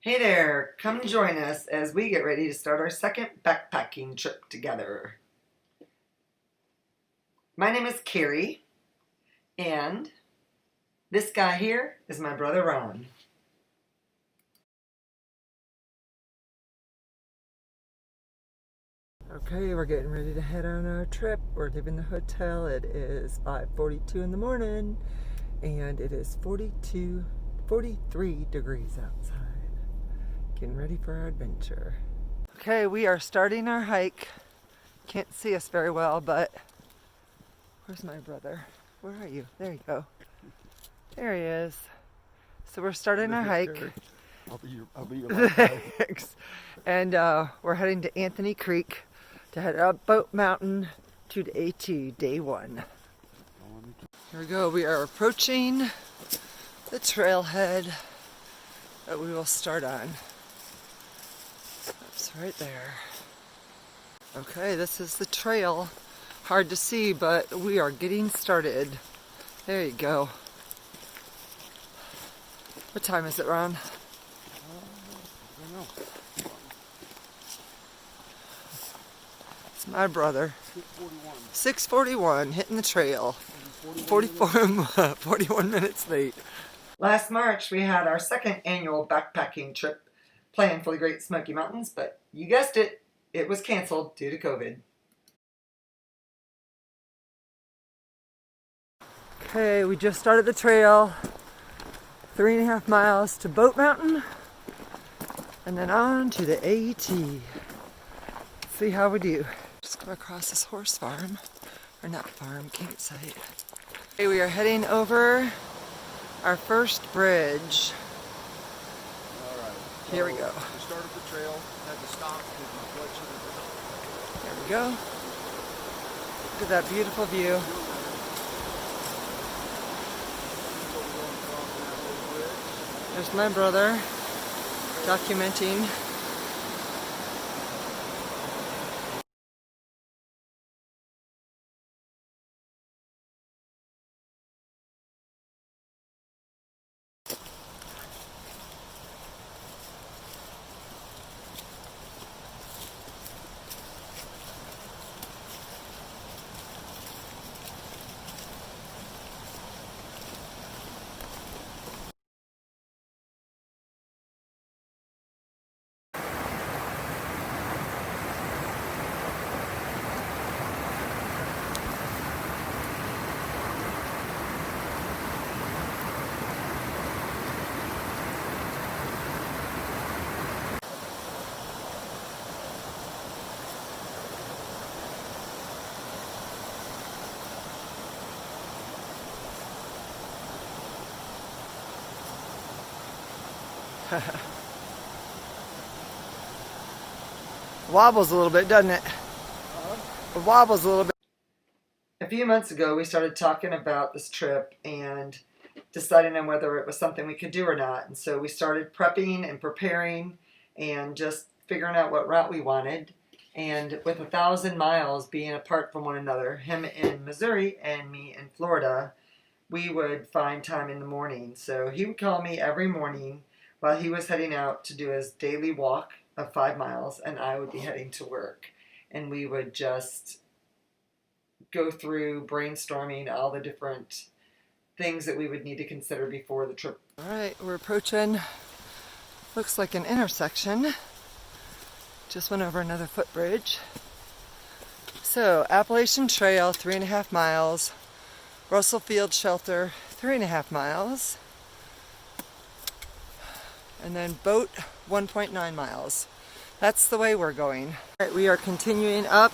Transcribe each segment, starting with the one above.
Hey there, come join us as we get ready to start our second backpacking trip together. My name is Carrie, and this guy here is my brother Ron. Okay, we're getting ready to head on our trip. We're leaving the hotel. It is 5:42 in the morning, and it is 43 degrees outside. Getting ready for our adventure. Okay, we are starting our hike. Can't see us very well, but where's my brother? Where are you? There you go. There he is. So we're starting our hike. I'll be your guide. Thanks. And we're heading to Anthony Creek to head up Bote Mountain to the AT, day one. Here we go. We are approaching the trailhead that we will start on. That's right there. Okay, this is the trail. Hard to see, but we are getting started. There you go. What time is it, Ron? I don't know. It's my brother. 6:41. 6:41, hitting the trail. 41 minutes late. Last March, we had our second annual backpacking trip planned for the Great Smoky Mountains, but you guessed it, it was canceled due to COVID. Okay, we just started the trail. 3.5 miles to Bote Mountain, and then on to the AT. Let's see how we do. Just come across this horse farm, or not farm, campsite. Okay, we are heading over our first bridge. All right. Here we go. We started the trail, had to stop because my blood sugar was up. There we go. Look at that beautiful view. There's my brother documenting. Wobbles a little bit, doesn't it? It wobbles a little bit. A few months ago, we started talking about this trip and deciding on whether it was something we could do or not. And so we started prepping and preparing and just figuring out what route we wanted. And with 1,000 miles being apart from one another, him in Missouri and me in Florida, we would find time in the morning. So he would call me every morning while he was heading out to do his daily walk of 5 miles, and I would be heading to work. And we would just go through brainstorming all the different things that we would need to consider before the trip. All right, we're approaching, looks like an intersection. Just went over another footbridge. So, Appalachian Trail, 3.5 miles. Russell Field Shelter, 3.5 miles. And then Bote, 1.9 miles. That's the way we're going. All right, we are continuing up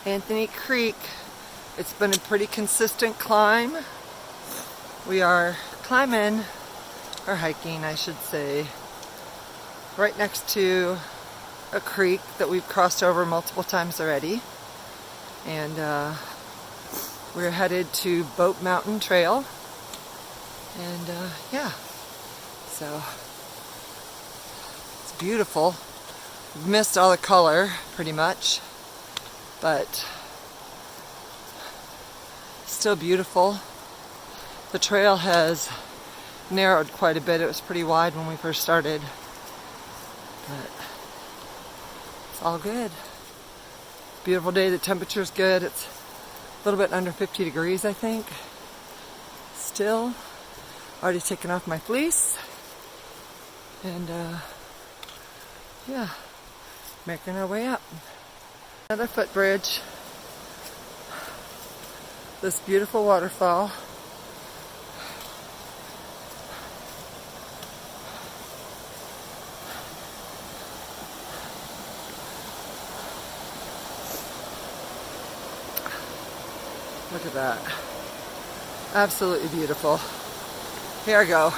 Anthony Creek. It's been a pretty consistent climb. We are climbing, or hiking I should say, right next to a creek that we've crossed over multiple times already. And we're headed to Bote Mountain Trail. And yeah, so it's beautiful. We've missed all the color pretty much, but still beautiful. The trail has narrowed quite a bit. It was pretty wide when we first started, But it's all good. Beautiful day. The temperature's good. It's a little bit under 50 degrees, I think. Still, already taken off my fleece. And yeah, making our way up. Another footbridge. This beautiful waterfall. Look at that. Absolutely beautiful. Here I go.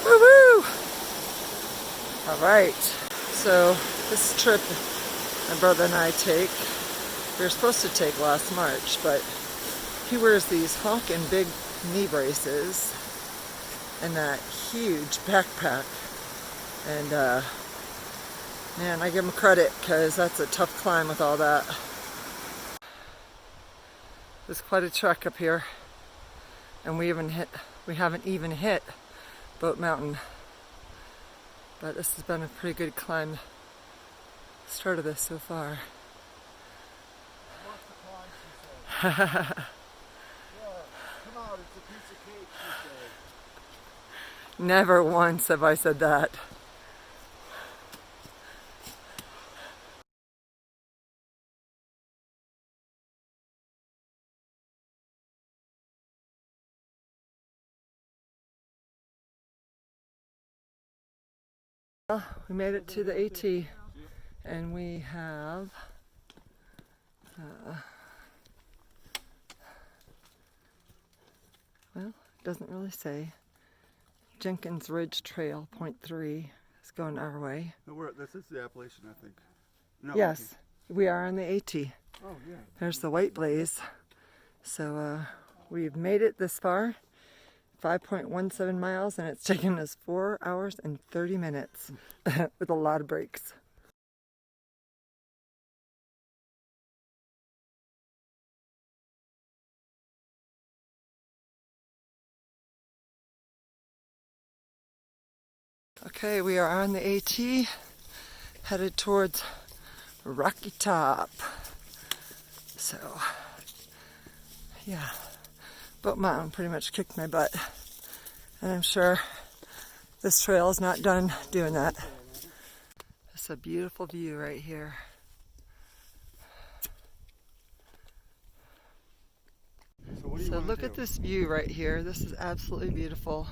Woo-hoo! All right. So this trip my brother and I take, we were supposed to take last March, but he wears these honking big knee braces and that huge backpack. And man, I give him credit because that's a tough climb with all that. There's quite a trek up here, and we haven't even hit Bote Mountain. But this has been a pretty good climb. Start of this so far. Come out, it's a piece of cake, she said. Never once have I said that. Well, we made it to the AT, and we have well, it doesn't really say. Jenkins Ridge Trail, point 3 is going our way. No, this is the Appalachian, I think. No, Yes, we are on the AT. Oh, yeah. There's the white blaze. So we've made it this far, 5.17 miles, and it's taken us 4 hours and 30 minutes with a lot of breaks. Okay, we are on the AT, headed towards Rocky Top. So, yeah, Bote Mountain pretty much kicked my butt. And I'm sure this trail is not done doing that. It's a beautiful view right here. So look at this view right here. This is absolutely beautiful.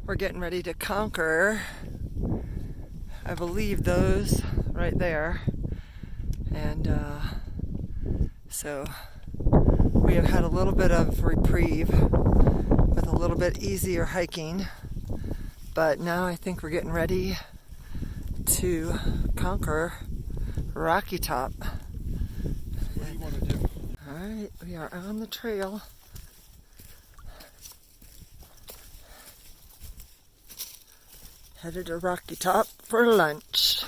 We're getting ready to conquer, I believe, those right there. And so we have had a little bit of reprieve with a little bit easier hiking, but now I think we're getting ready to conquer Rocky Top. What do you want to do? All right, we are on the trail. Headed to Rocky Top for lunch.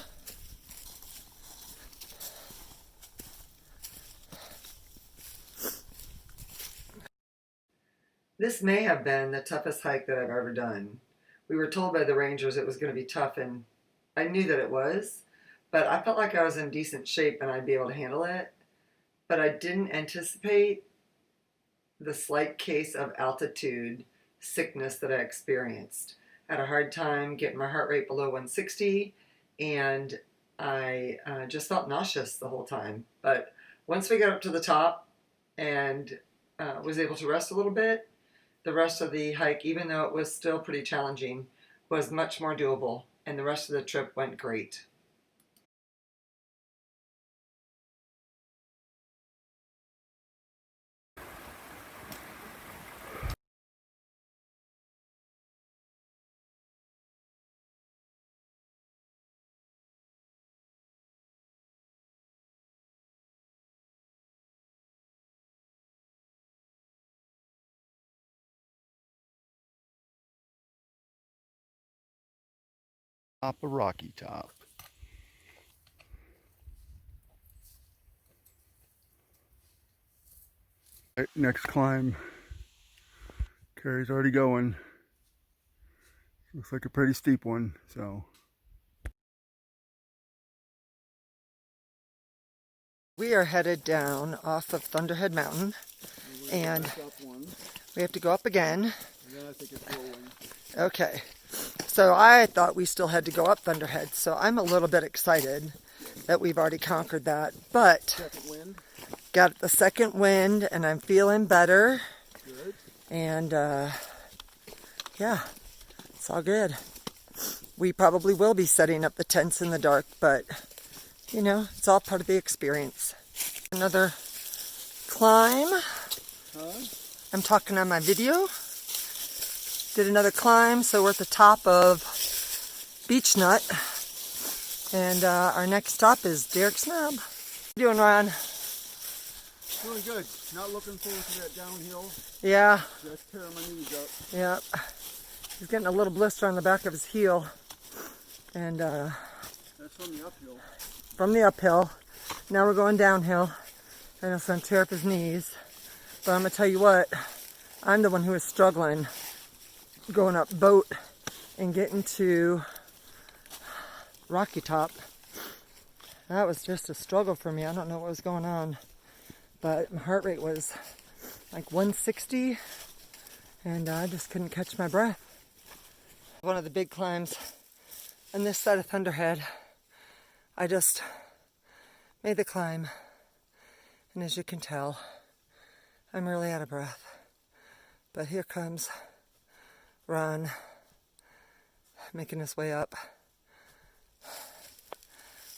This may have been the toughest hike that I've ever done. We were told by the rangers it was going to be tough, and I knew that it was, but I felt like I was in decent shape and I'd be able to handle it. But I didn't anticipate the slight case of altitude sickness that I experienced. I had a hard time getting my heart rate below 160, and I just felt nauseous the whole time. But once we got up to the top and was able to rest a little bit, the rest of the hike, even though it was still pretty challenging, was much more doable, and the rest of the trip went great. Top of Rocky Top. Right, next climb. Carrie's already going. Looks like a pretty steep one, so. We are headed down off of Thunderhead Mountain, and we have to go up again. Okay, so I thought we still had to go up Thunderhead, so I'm a little bit excited that we've already conquered that, but got the second wind and I'm feeling better. Good. And yeah, it's all good. We probably will be setting up the tents in the dark, but you know, it's all part of the experience. Another climb. I'm talking on my video. Did another climb, so we're at the top of Beech Nut. And our next stop is Derricks Knob. How you doing, Ron? Doing good. Not looking forward to that downhill. Yeah. Just tearing my knees up. Yep. He's getting a little blister on the back of his heel. And that's from the uphill. From the uphill. Now we're going downhill. And it's going to tear up his knees. But I'm going to tell you what, I'm the one who is struggling going up Bote and getting to Rocky Top. That was just a struggle for me. I don't know what was going on. But my heart rate was like 160 and I just couldn't catch my breath. One of the big climbs on this side of Thunderhead. I just made the climb, and as you can tell, I'm really out of breath. But here comes Ron making his way up.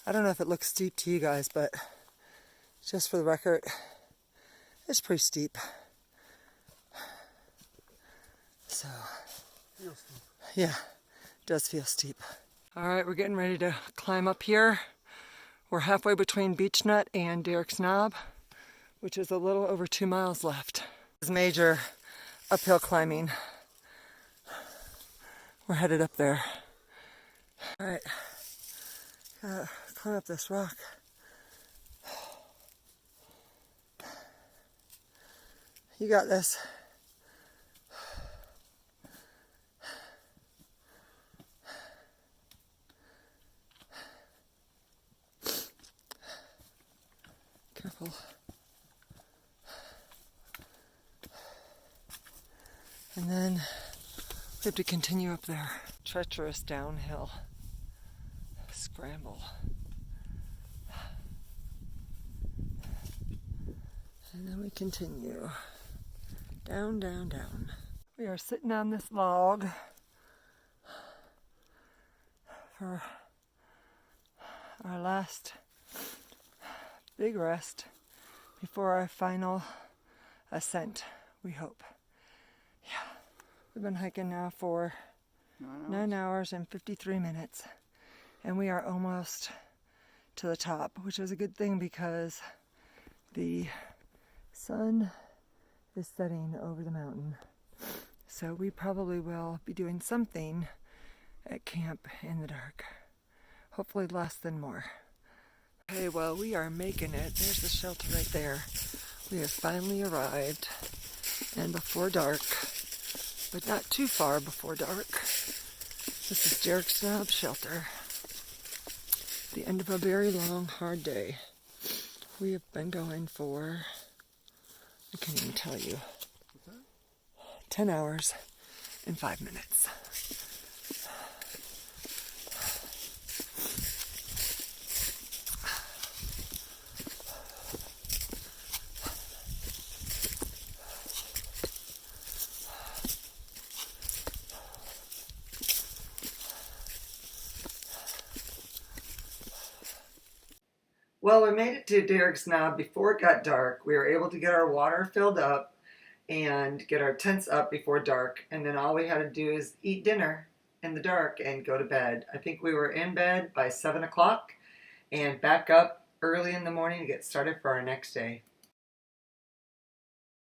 I don't know if it looks steep to you guys, but just for the record, it's pretty steep. So, yeah, it does feel steep. All right, we're getting ready to climb up here. We're halfway between Beech Nut and Derricks Knob, which is a little over 2 miles left. This is major uphill climbing. We're headed up there. All right, gotta climb up this rock. You got this. Careful. And then we have to continue up there. Treacherous downhill. Scramble. And then we continue. Down, down, down. We are sitting on this log for our last big rest before our final ascent, we hope. Yeah, we've been hiking now for 9 hours and 53 minutes, and we are almost to the top, which is a good thing because the sun is setting over the mountain. So we probably will be doing something at camp in the dark. Hopefully less than more. Okay, well, we are making it. There's the shelter right there. We have finally arrived, and before dark, but not too far before dark. This is Derricks Knob shelter. The end of a very long, hard day. We have been going for, I can't even tell you, 10 hours and 5 minutes. Well, we made it to Derricks Knob before it got dark. We were able to get our water filled up and get our tents up before dark. And then all we had to do is eat dinner in the dark and go to bed. I think we were in bed by 7 o'clock and back up early in the morning to get started for our next day.